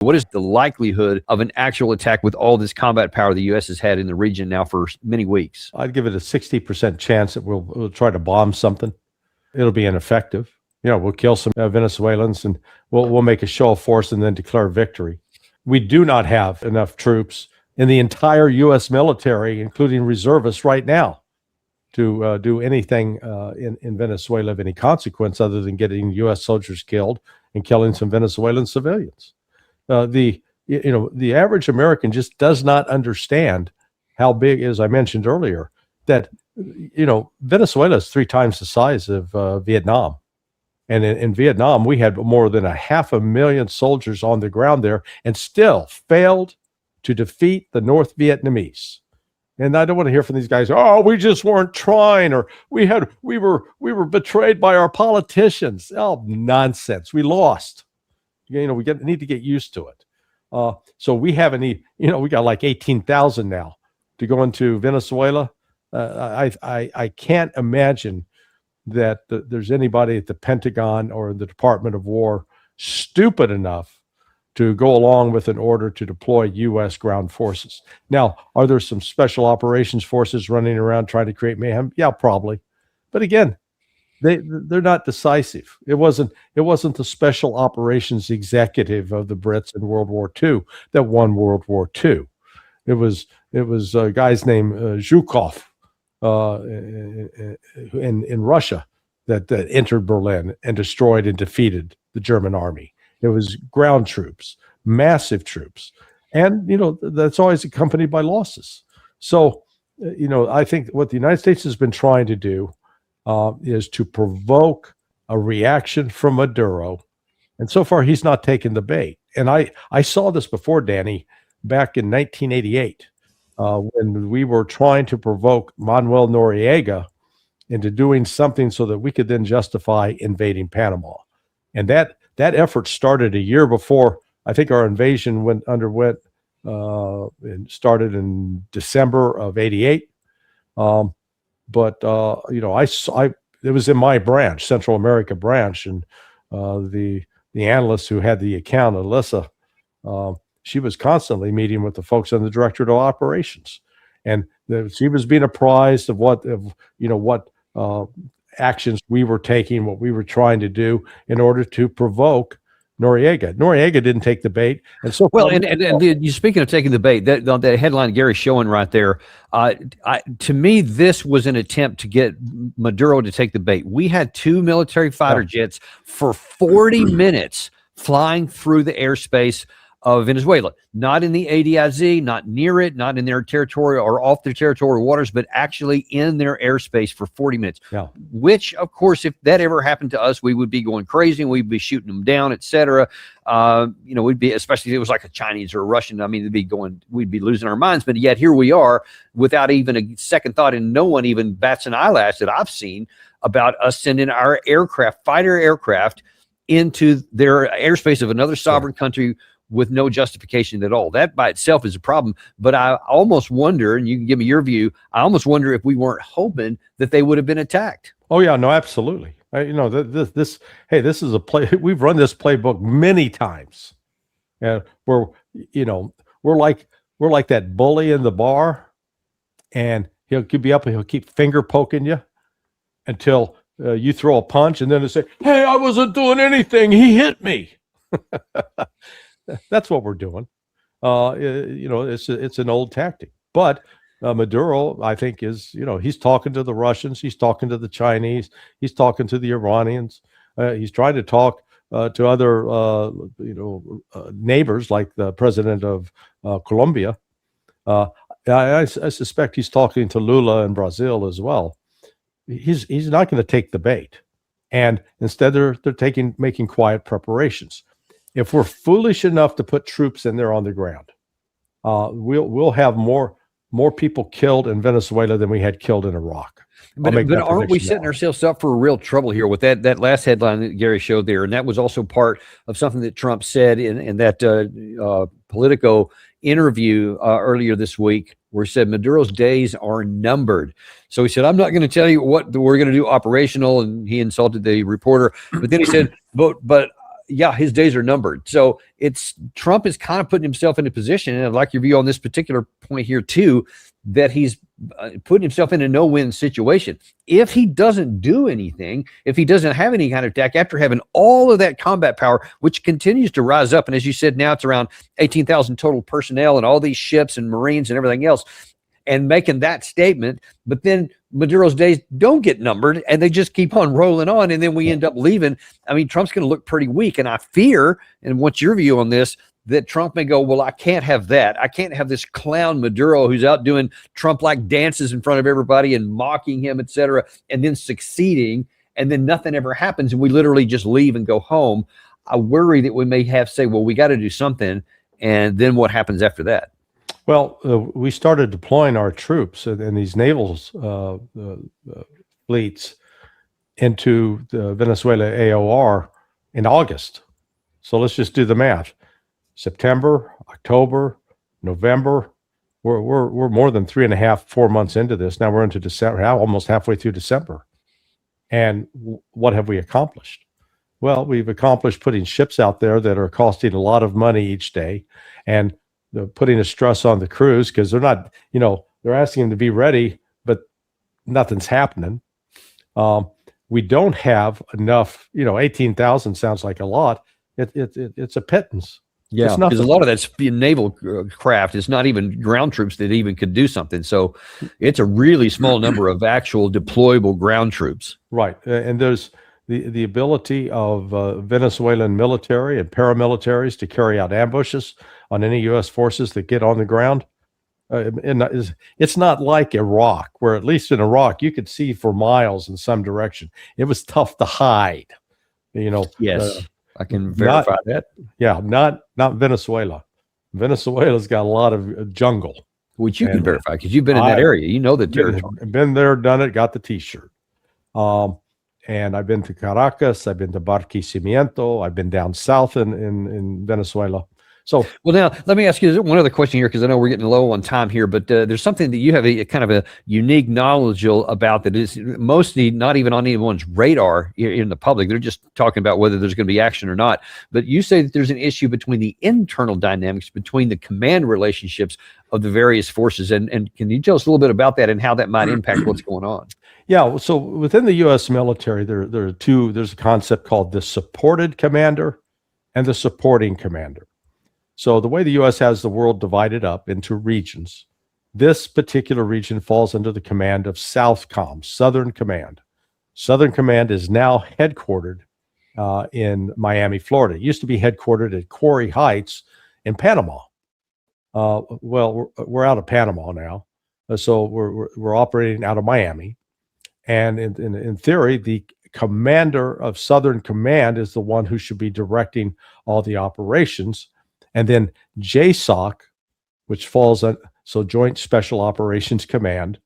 What is the likelihood of an actual attack with all this combat power the U.S. has had in the region now for many weeks? I'd give it a 60% chance that we'll try to bomb something. It'll be ineffective. We'll kill some Venezuelans and we'll make a show of force and then declare victory. We do not have enough troops in the entire U.S. military, including reservists right now, to do anything in Venezuela of any consequence other than getting U.S. soldiers killed and killing some Venezuelan civilians. The average American just does not understand how big, as I mentioned earlier, that Venezuela is 3 times the size of Vietnam. And in Vietnam, we had more than 500,000 soldiers on the ground there and still failed to defeat the North Vietnamese. And I don't want to hear from these guys, oh, we just weren't trying, or we were betrayed by our politicians. Oh, nonsense. We lost. We need to get used to it. So we haven't, we got like 18,000 now to go into Venezuela. I can't imagine that there's anybody at the Pentagon or the Department of War stupid enough to go along with an order to deploy U.S. ground forces. Now, are there some special operations forces running around trying to create mayhem? Yeah, probably. But again, they're not decisive. It wasn't the special operations executive of the Brits in World War II that won World War II. It was a guy's named Zhukov in Russia that entered Berlin and destroyed and defeated the German army. It was ground troops, massive troops, and that's always accompanied by losses. So I think what the United States has been trying to do is to provoke a reaction from Maduro. And so far, he's not taken the bait. And I saw this before, Danny, back in 1988, when we were trying to provoke Manuel Noriega into doing something so that we could then justify invading Panama. And that effort started a year before. I think our invasion started in December of '88. It was in my branch, Central America branch, and the analyst who had the account, Alyssa, she was constantly meeting with the folks on the Directorate of Operations, and she was being apprised of what actions we were taking, what we were trying to do in order to provoke Noriega. Noriega didn't take the bait, and so well. And you speaking of taking the bait, that headline Gary's showing right there. To me, this was an attempt to get Maduro to take the bait. We had 2 military fighter jets for 40 minutes flying through the airspace of Venezuela, not in the ADIZ, not near it, not in their territorial or off their territorial waters, but actually in their airspace for 40 minutes, which, of course, if that ever happened to us, we would be going crazy and we'd be shooting them down, etc. We'd be, especially if it was like a Chinese or a Russian, I mean, we'd be losing our minds. But yet here we are without even a second thought, and no one even bats an eyelash that I've seen about us sending our fighter aircraft into their airspace of another sovereign country with no justification at all. That by itself is a problem. But I almost wonder, and you can give me your view, I almost wonder if we weren't hoping that they would have been attacked. Oh yeah, no, absolutely. This is a play. We've run this playbook many times, and we're like that bully in the bar, and he'll be up and he'll keep finger poking you until you throw a punch, and then they say, "Hey, I wasn't doing anything. He hit me." That's what we're doing. It's an old tactic. But Maduro, I think, is, he's talking to the Russians, he's talking to the Chinese, he's talking to the Iranians, he's trying to talk to other, neighbors like the president of Colombia. I suspect he's talking to Lula in Brazil as well. He's not going to take the bait, and instead they're making quiet preparations. If we're foolish enough to put troops in there on the ground, we'll have more people killed in Venezuela than we had killed in Iraq. But aren't we setting ourselves up for real trouble here with that last headline that Gary showed there? And that was also part of something that Trump said in that Politico interview earlier this week, where he said Maduro's days are numbered. So he said, I'm not going to tell you what we're going to do operational, and he insulted the reporter. But then he said, but yeah, his days are numbered. So it's Trump is kind of putting himself in a position, and I'd like your view on this particular point here too, that he's putting himself in a no-win situation. If he doesn't do anything, if he doesn't have any kind of attack after having all of that combat power, which continues to rise up, and as you said, now it's around 18,000 total personnel and all these ships and Marines and everything else, and making that statement, but then Maduro's days don't get numbered and they just keep on rolling on, and then we end up leaving. I mean, Trump's going to look pretty weak, and I fear, and what's your view on this, that Trump may go, well, I can't have that. I can't have this clown Maduro who's out doing Trump-like dances in front of everybody and mocking him, et cetera, and then succeeding, and then nothing ever happens, and we literally just leave and go home. I worry that we may have to say, well, we got to do something, and then what happens after that? Well, we started deploying our troops and these naval fleets into the Venezuela AOR in August. So let's just do the math. September, October, November. We're more than 3.5, 4 months into this. Now we're into December, almost halfway through December. And what have we accomplished? Well, we've accomplished putting ships out there that are costing a lot of money each day, and putting a stress on the crews because they're not, they're asking them to be ready, but nothing's happening. We don't have enough, 18,000 sounds like a lot. It's a pittance. Yeah, because a lot of that's naval craft. It's not even ground troops that even could do something. So it's a really small number of actual deployable ground troops. Right. And there's the ability of Venezuelan military and paramilitaries to carry out ambushes on any U.S. forces that get on the ground. It's not like Iraq, where at least in Iraq, you could see for miles in some direction. It was tough to hide, Yes. I can verify that. Yeah, not Venezuela. Venezuela's got a lot of jungle. Which you can verify because you've been in that area. You know the territory. Been there, done it, got the T-shirt. And I've been to Caracas. I've been to Barquisimeto. I've been down south in Venezuela. So, well, now let me ask you one other question here, because I know we're getting low on time here, but there's something that you have a kind of a unique knowledge about that is mostly not even on anyone's radar in the public. They're just talking about whether there's going to be action or not. But you say that there's an issue between the internal dynamics, between the command relationships of the various forces. And can you tell us a little bit about that and how that might impact what's going on? Yeah, so within the U.S. military, there's a concept called the supported commander and the supporting commander. So the way the U.S. has the world divided up into regions, this particular region falls under the command of SOUTHCOM, Southern Command. Southern Command is now headquartered in Miami, Florida. It used to be headquartered at Quarry Heights in Panama. Well, we're out of Panama now, so we're operating out of Miami. And in theory, the commander of Southern Command is the one who should be directing all the operations. And then JSOC, which falls on, so Joint Special Operations Command,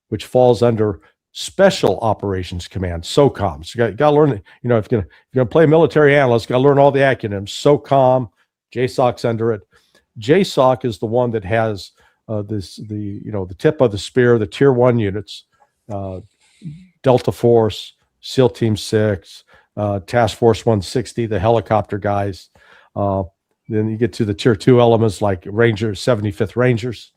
which falls under Special Operations Command, SOCOM. So you got to learn, if you're going to play military analyst, got to learn all the acronyms. SOCOM, JSOC's under it. JSOC is the one that has the tip of the spear, the Tier 1 units, Delta Force, SEAL Team 6, Task Force 160, the helicopter guys. Then you get to the Tier 2 elements like Rangers, 75th Rangers.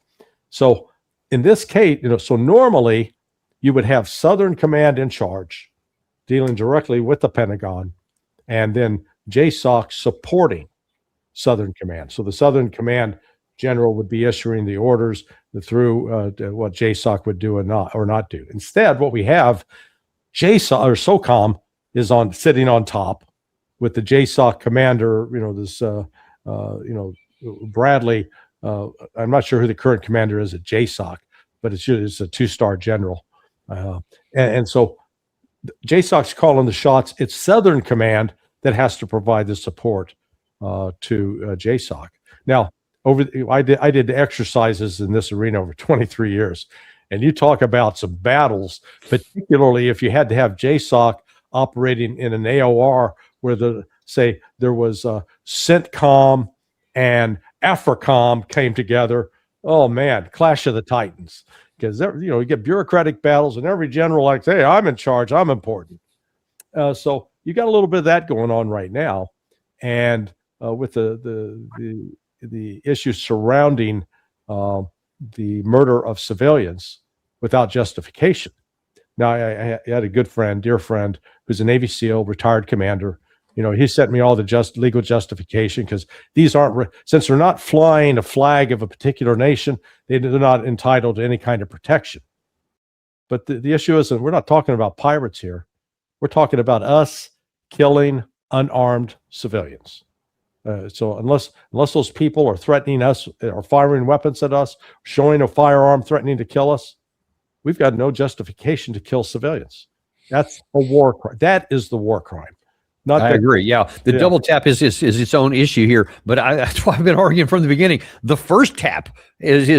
So in this case, so normally you would have Southern Command in charge, dealing directly with the Pentagon, and then JSOC supporting Southern Command. So the Southern Command general would be issuing the orders through what JSOC would do and not do. Instead, what we have, JSOC or SOCOM is sitting on top with the JSOC commander, Bradley. I'm not sure who the current commander is at JSOC, but it's a 2-star general. And so JSOC's calling the shots. It's Southern Command that has to provide the support to JSOC. Now, I did the exercises in this arena over 23 years, and you talk about some battles, particularly if you had to have JSOC operating in an AOR where there was CENTCOM and AFRICOM came together. Oh man, Clash of the Titans, because you get bureaucratic battles and every general like, hey, I'm in charge, I'm important. So you got a little bit of that going on right now. and with the issue surrounding the murder of civilians without justification. Now, I had a good friend, dear friend, who's a Navy SEAL, retired commander. He sent me all the legal justification, because these aren't, since they're not flying a flag of a particular nation, they're not entitled to any kind of protection. But the issue is that we're not talking about pirates here. We're talking about us killing unarmed civilians. So unless those people are threatening us, or firing weapons at us, showing a firearm threatening to kill us, we've got no justification to kill civilians. That's a war crime. That is the war crime. I agree. Yeah, the double tap is its own issue here, but that's why I've been arguing from the beginning. The first tap is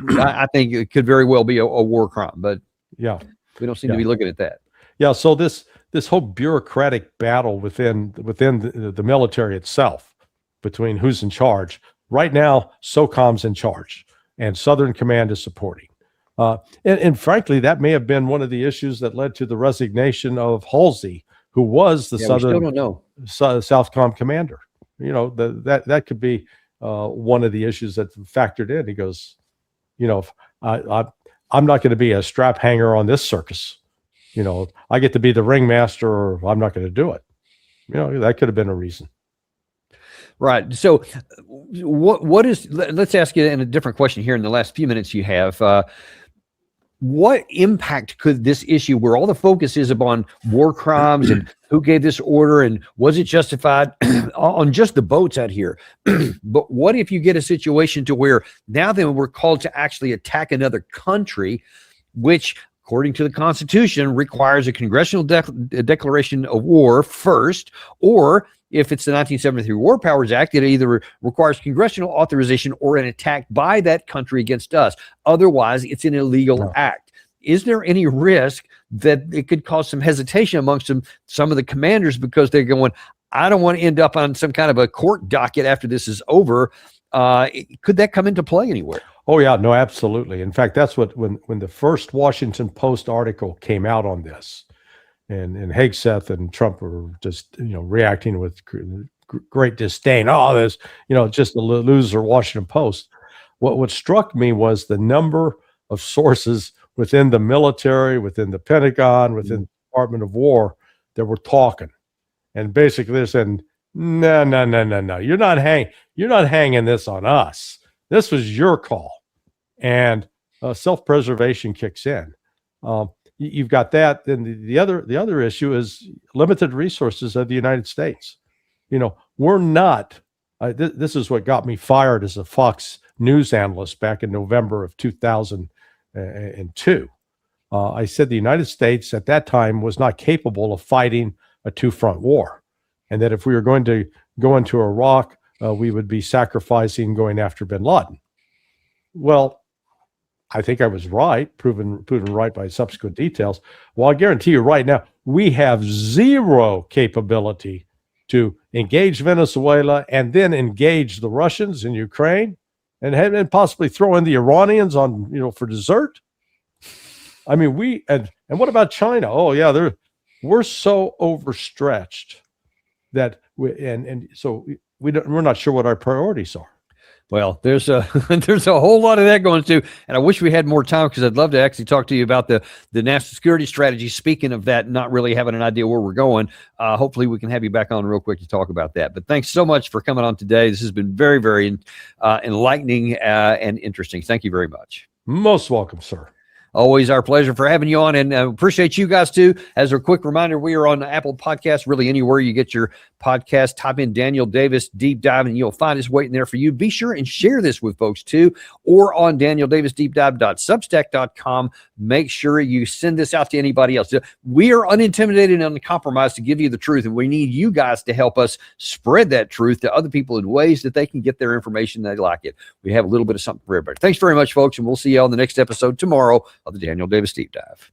I think it could very well be a war crime, but yeah, we don't seem to be looking at that. Yeah. So this whole bureaucratic battle within the military itself, between who's in charge right now, SOCOM's in charge, and Southern Command is supporting. And frankly, that may have been one of the issues that led to the resignation of Halsey, who was the Southcom commander. That could be one of the issues that factored in. He goes, I'm not going to be a strap hanger on this circus. I get to be the ringmaster, or I'm not going to do it. That could have been a reason. Right. So let's ask you in a different question here in the last few minutes you have. What impact could this issue, where all the focus is upon war crimes and who gave this order and was it justified, on just the boats out here? But what if you get a situation to where now then we're called to actually attack another country, which, according to the Constitution, requires a congressional declaration of war first, or if it's the 1973 War Powers Act, it either requires congressional authorization or an attack by that country against us. Otherwise, it's an illegal act. Is there any risk that it could cause some hesitation amongst some of the commanders, because they're going, I don't want to end up on some kind of a court docket after this is over? Could that come into play anywhere? Oh, yeah. No, absolutely. In fact, that's what, when the first Washington Post article came out on this, and Hegseth and Trump were just, reacting with great disdain. Oh, there's, just a loser Washington Post. What struck me was the number of sources within the military, within the Pentagon, within the Department of War that were talking. And basically they're saying, no. You're not hanging this on us. This was your call. And self-preservation kicks in. You've got that. Then the other issue is limited resources of the United States. We're not. This is what got me fired as a Fox News analyst back in November of 2002. I said the United States at that time was not capable of fighting a two-front war, and that if we were going to go into Iraq, we would be sacrificing going after bin Laden. Well, I think I was right, proven right by subsequent details. Well, I guarantee you right now, we have zero capability to engage Venezuela and then engage the Russians in Ukraine and possibly throw in the Iranians on, for dessert. I mean, and what about China? Oh yeah, we're so overstretched that so we're not sure what our priorities are. Well, there's a whole lot of that going to, and I wish we had more time, because I'd love to actually talk to you about the national security strategy. Speaking of that, not really having an idea where we're going, hopefully we can have you back on real quick to talk about that. But thanks so much for coming on today. This has been very, very enlightening and interesting. Thank you very much. Most welcome, sir. Always our pleasure for having you on, and appreciate you guys too. As a quick reminder, we are on Apple Podcasts, really anywhere you get your podcast. Type in Daniel Davis Deep Dive and you'll find us waiting there for you. Be sure and share this with folks too, or on danieldavisdeepdive.substack.com. Make sure you send this out to anybody else. We are unintimidated and uncompromised to give you the truth, and we need you guys to help us spread that truth to other people in ways that they can get their information they like it. We have a little bit of something for everybody. Thanks very much, folks, and we'll see you on the next episode tomorrow of the Daniel Davis Deep Dive.